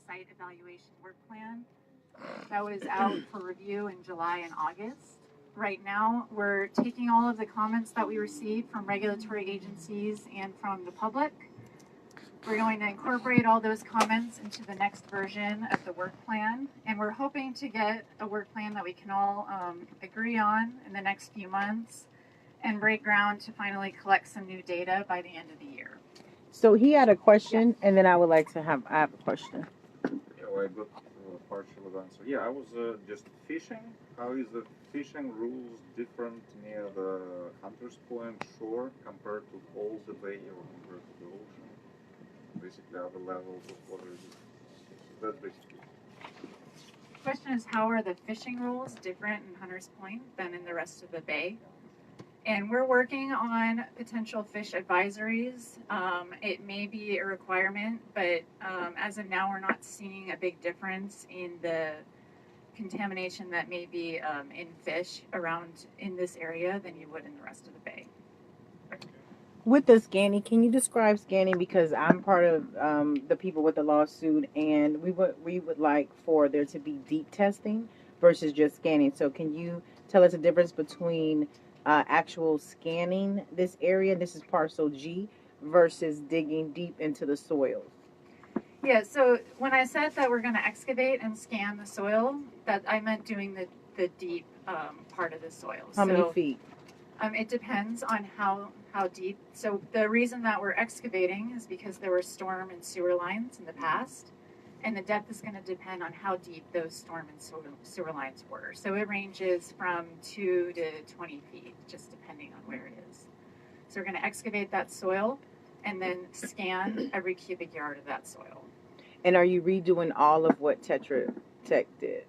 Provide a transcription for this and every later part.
site evaluation work plan that was out for review in July and August. Right now, we're taking all of the comments that we received from regulatory agencies and from the public. We're going to incorporate all those comments into the next version of the work plan, and we're hoping to get a work plan that we can all agree on in the next few months and break ground to finally collect some new data by the end of the year. So he had a question, and then I would like to have a question. Yeah, well, I got a partial answer. Yeah, I was just fishing. How is the fishing rules different near the Hunter's Point shore compared to all the bay or compared to the ocean? Basically, other levels of water. That's basically. The question is, how are the fishing rules different in Hunter's Point than in the rest of the bay? And we're working on potential fish advisories. It may be a requirement, but as of now, we're not seeing a big difference in the contamination that may be in fish around in this area than you would in the rest of the bay. With the scanning, can you describe scanning? Because I'm part of the people with the lawsuit, and we would like for there to be deep testing versus just scanning. So can you tell us the difference between actual scanning this area, this is parcel G, versus digging deep into the soils? Yeah, so when I said that we're going to excavate and scan the soil, that I meant doing the deep part of the soil. How many feet? It depends on how deep. So the reason that we're excavating is because there were storm and sewer lines in the past, and the depth is going to depend on how deep those storm and sewer lines were. So it ranges from 2 to 20 feet, just depending on where it is. So we're going to excavate that soil and then scan every cubic yard of that soil. And are you redoing all of what Tetra Tech did?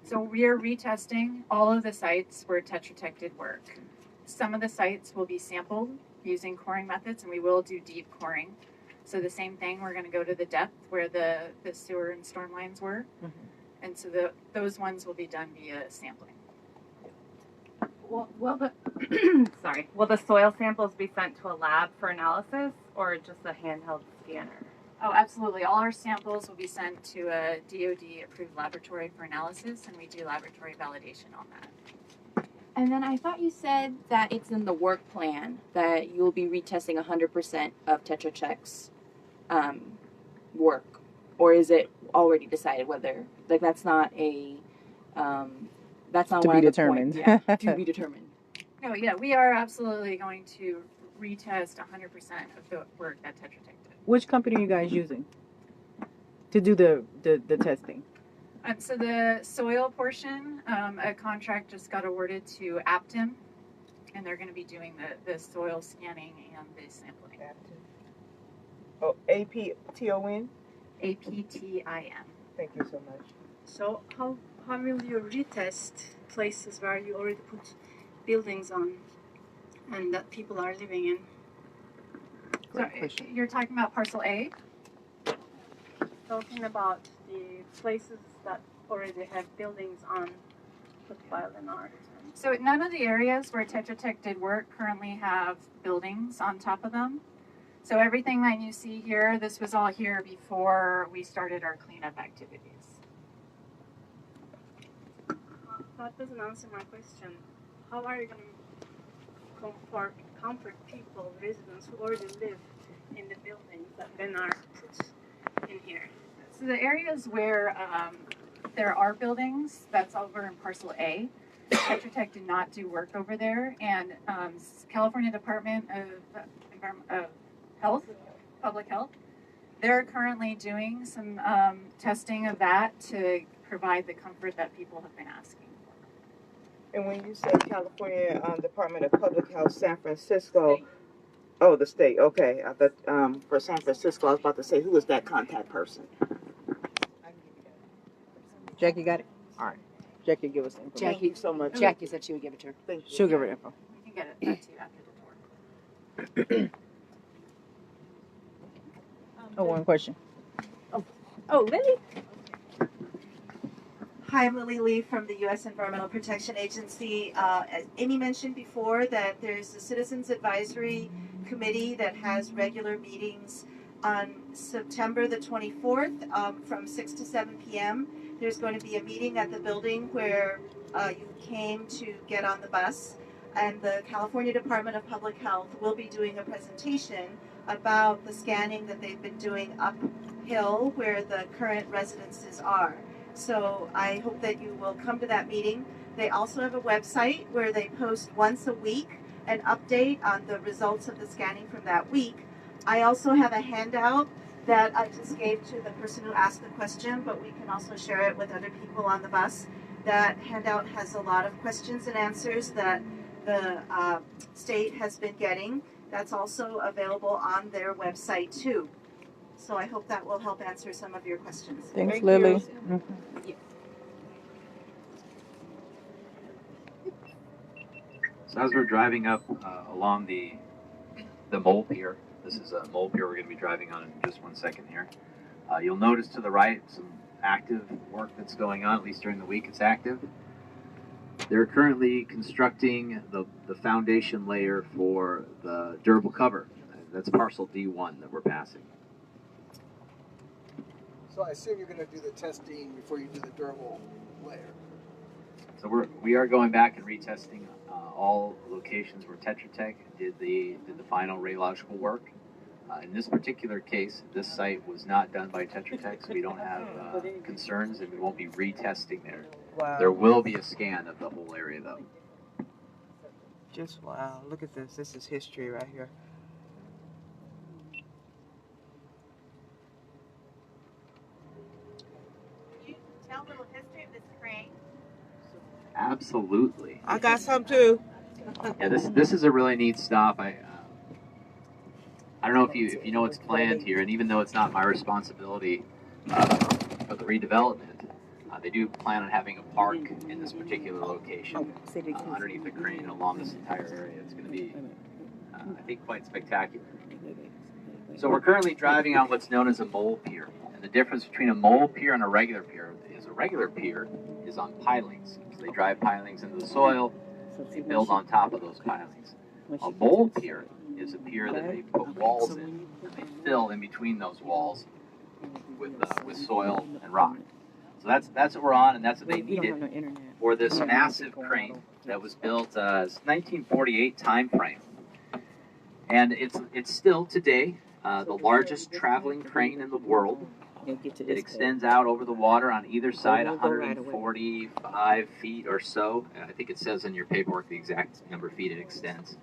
So we are retesting all of the sites where Tetra Tech did work. Some of the sites will be sampled using coring methods, and we will do deep coring. So the same thing, we're going to go to the depth where the sewer and storm lines were. Mm-hmm. And so those ones will be done via sampling. Will the soil samples be sent to a lab for analysis or just a handheld scanner? Oh, absolutely. All our samples will be sent to a DOD-approved laboratory for analysis, and we do laboratory validation on that. And then I thought you said that it's in the work plan that you'll be retesting 100% of Tetra Tech's work, or is it already decided whether that's not a that's not to one be of the determined? Points, yeah, to be determined. No, yeah, we are absolutely going to retest 100% of the work that Tetra Tech did. Which company are you guys using to do the testing? So the soil portion, a contract just got awarded to Aptim, and they're going to be doing the soil scanning and the sampling. Oh, APTON? APTIN. Thank you so much. So how will you retest places where you already put buildings on and that people are living in? So you're talking about parcel A? Talking about the places that already have buildings on put Lenard. So none of the areas where Tetra Tech did work currently have buildings on top of them. So everything that you see here, this was all here before we started our cleanup activities. That doesn't answer my question. How are you going to comfort people, residents who already live in the buildings that then are put in here? So the areas where there are buildings, that's over in parcel A. Tetra Tech did not do work over there, and California Department of Public Health, they're currently doing some testing of that to provide the comfort that people have been asking for. And when you say California Department of Public Health, San Francisco, oh, the state, okay. I thought for San Francisco, I was about to say, who is that contact person? Jackie got it? All right. Jackie, give us info. Thank you so much. Jackie said she would give it to her. Thank you. She'll give her info. We can get it back to you after the tour. One question. Oh, Lily? Hi, I'm Lily Lee from the U.S. Environmental Protection Agency. As Amy mentioned before, that there's a Citizens Advisory Committee that has regular meetings on September the 24th from 6 to 7 p.m. There's going to be a meeting at the building where you came to get on the bus, and the California Department of Public Health will be doing a presentation about the scanning that they've been doing uphill where the current residences are. So I hope that you will come to that meeting. They also have a website where they post once a week an update on the results of the scanning from that week. I also have a handout that I just gave to the person who asked the question, but we can also share it with other people on the bus. That handout has a lot of questions and answers that the state has been getting. That's also available on their website too. So I hope that will help answer some of your questions. Thanks, Thank Lily. you. So as we're driving up along the mole pier, this is a mole pier we're going to be driving on in just 1 second here. You'll notice to the right some active work that's going on, at least during the week it's active. They're currently constructing the foundation layer for the durable cover. That's parcel D1 that we're passing. So I assume you're going to do the testing before you do the durable layer. So we are going back and retesting all locations where Tetra Tech did the final radiological work. In this particular case, this site was not done by Tetra Tech, so we don't have concerns, and we won't be retesting there. Wow. There will be a scan of the whole area, though. Just wow. Look at this. This is history right here. Can you tell a little history of this crane? Absolutely. I got some too. Yeah, this is a really neat stop. I don't know if you know what's planned here, and even though it's not my responsibility for the redevelopment, they do plan on having a park in this particular location underneath the crane along this entire area. It's going to be, I think, quite spectacular. So we're currently driving on what's known as a mole pier, and the difference between a mole pier and a regular pier is a regular pier is on pilings. So they drive pilings into the soil, they build on top of those pilings. A mole pier is a pier that they put walls in, and they fill in between those walls with soil and rock. So that's what we're on, and that's what they needed for this massive crane that was built 1948 time frame. And it's still today the largest traveling crane in the world. It extends out over the water on either side, 145 feet or so. I think it says in your paperwork the exact number of feet it extends.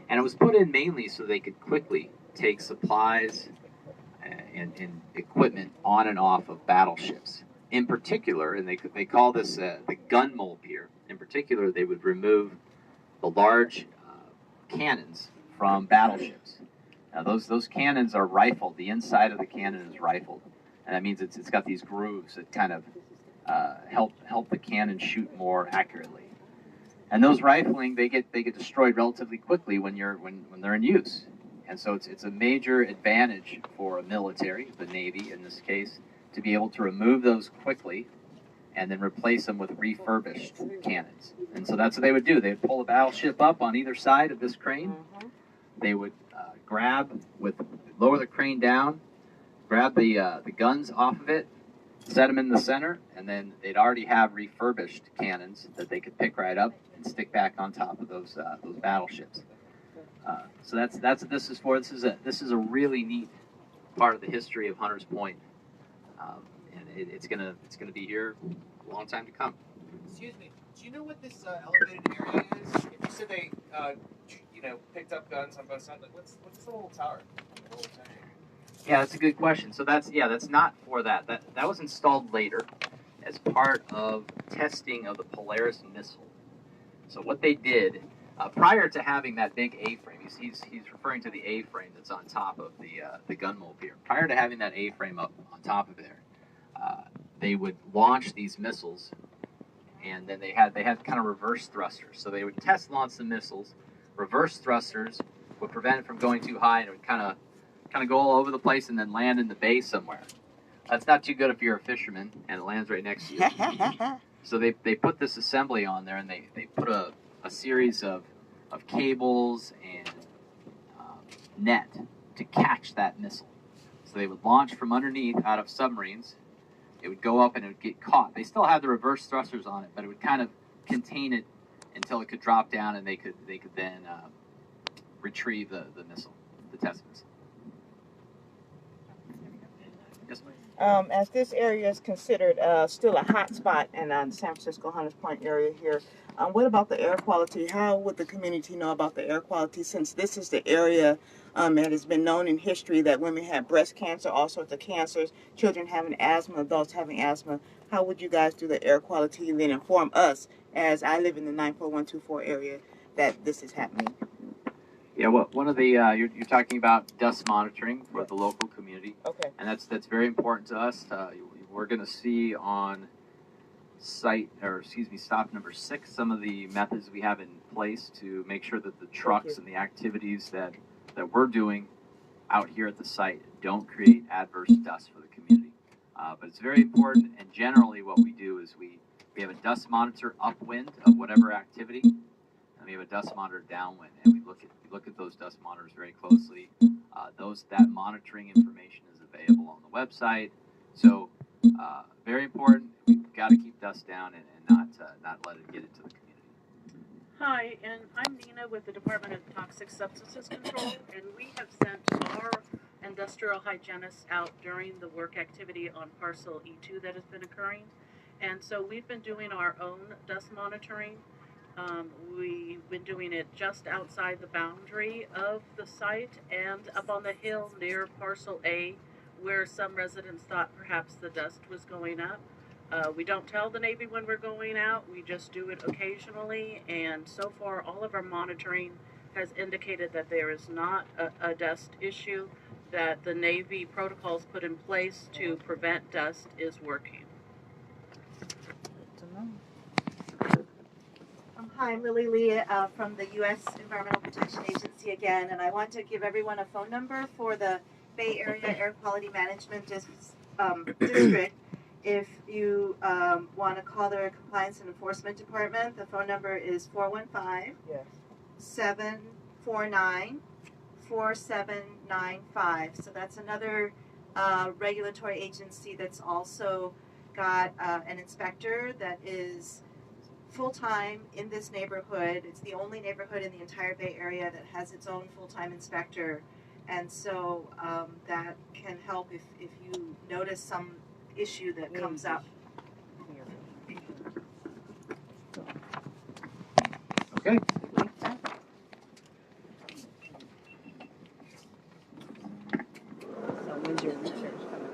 And it was put in mainly so they could quickly take supplies and equipment on and off of battleships. In particular, and they call this the gun mole pier. In particular, they would remove the large cannons from battleships. Now, those cannons are rifled. The inside of the cannon is rifled, and that means it's got these grooves that kind of help the cannon shoot more accurately. And those rifling, they get destroyed relatively quickly when they're in use. And so it's a major advantage for a military, the Navy in this case, to be able to remove those quickly and then replace them with refurbished cannons. And so that's what they would do. They would pull the battleship up on either side of this crane. They would lower the crane down, grab the guns off of it, set them in the center, and then they'd already have refurbished cannons that they could pick right up and stick back on top of those battleships. So that's what this is for. This is a really neat part of the history of Hunters Point, and it's gonna be here a long time to come. Excuse me. Do you know what this elevated area is? If you said they picked up guns on both sides, like what's the little tower? Yeah, that's a good question. So that's not for that. That was installed later as part of testing of the Polaris missile. So what they did prior to having that big A-frame, he's referring to the A-frame that's on top of the gun mole pier. Prior to having that A-frame up on top of there, they would launch these missiles, and then they had kind of reverse thrusters. So they would test launch the missiles. Reverse thrusters would prevent it from going too high, and it would kind of go all over the place and then land in the bay somewhere. That's not too good if you're a fisherman and it lands right next to you. So they put this assembly on there, and they put a series of cables and net to catch that missile. So they would launch from underneath out of submarines. It would go up and it would get caught. They still had the reverse thrusters on it, but it would kind of contain it until it could drop down, and they could then retrieve the missile, the test missile. Yes, ma'am. As this area is considered still a hot spot in the San Francisco Hunters Point area here, what about the air quality? How would the community know about the air quality, since this is the area that has been known in history that women have breast cancer, all sorts of cancers, children having asthma, adults having asthma? How would you guys do the air quality and then inform us, as I live in the 94124 area, that this is happening? Yeah, well, one of the you're talking about dust monitoring for the local community. Okay. And that's very important to us. We're going to see on stop number 6, some of the methods we have in place to make sure that the trucks and the activities that we're doing out here at the site don't create adverse dust for the community. But it's very important, and generally what we do is we have a dust monitor upwind of whatever activity, and we have a dust monitor downwind, and we look at those dust monitors very closely. That monitoring information is available on the website. So very important. We've got to keep dust down and not let it get into the community. Hi, and I'm Nina with the Department of Toxic Substances Control, and we have sent our industrial hygienists out during the work activity on parcel E2 that has been occurring. And so we've been doing our own dust monitoring. We've been doing it just outside the boundary of the site and up on the hill near parcel A, where some residents thought perhaps the dust was going up. We don't tell the Navy when we're going out, we just do it occasionally, and so far all of our monitoring has indicated that there is not a dust issue, that the Navy protocols put in place to prevent dust is working. Hi, I'm Lily Lee from the U.S. Environmental Protection Agency again, and I want to give everyone a phone number for the Bay Area Air Quality Management District. If you want to call their Compliance and Enforcement Department, the phone number is 415-749-4795. So that's another regulatory agency that's also got an inspector that is full-time in this neighborhood. It's the only neighborhood in the entire Bay Area that has its own full-time inspector. And so that can help if you notice some issue that comes up. Okay. So when's your research coming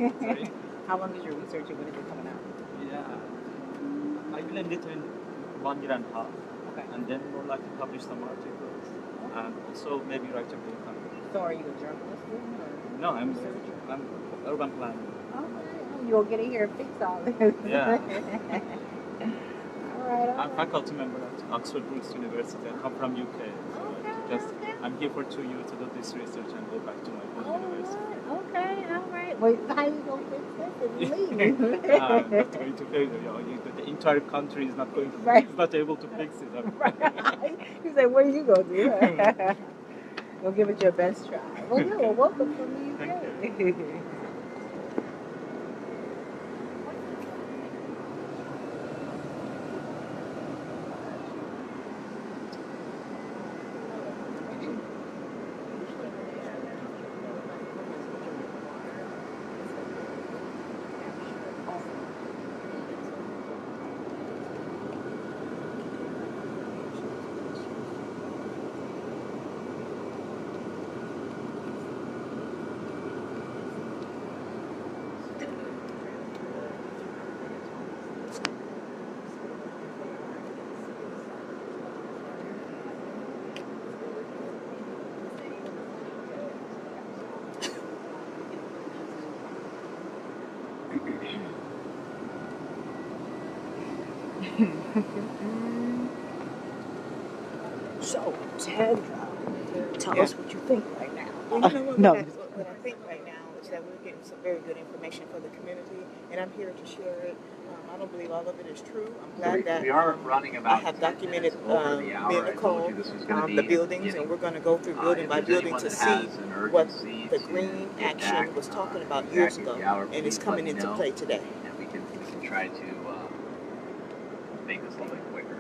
out? How long is your research and when is it coming out? Yeah, I will end it in 1 year and a half. Okay. And then more likely publish some articles. And also maybe write a book. So are you a journalist then? Or? No, I'm urban planner. You'll get in here and fix all this. Yeah. all right. I'm faculty member at Oxford Brookes University. I come from UK. So I'm here for 2 years to do this research and go back to my home university. Okay, all right. Well, how you going to fix this and leave? Not going to failure. The entire country is not going to, is not able to fix it. Right. You say, what are you going to do? You'll give it your best try. Well, good. Well, welcome from the UK. Thank you. So, Ted, tell us what you think right now. Well, you know what I think right now is that we're getting some very good information for the community, and I'm here to share it. I don't believe all of it is true. I'm glad that we are running about I have documented over the hour. me and Nicole the buildings, and we're going to go through building by building to see what the green action was talking about years ago, and it's coming into play today. And we can try to make this a little bit quicker.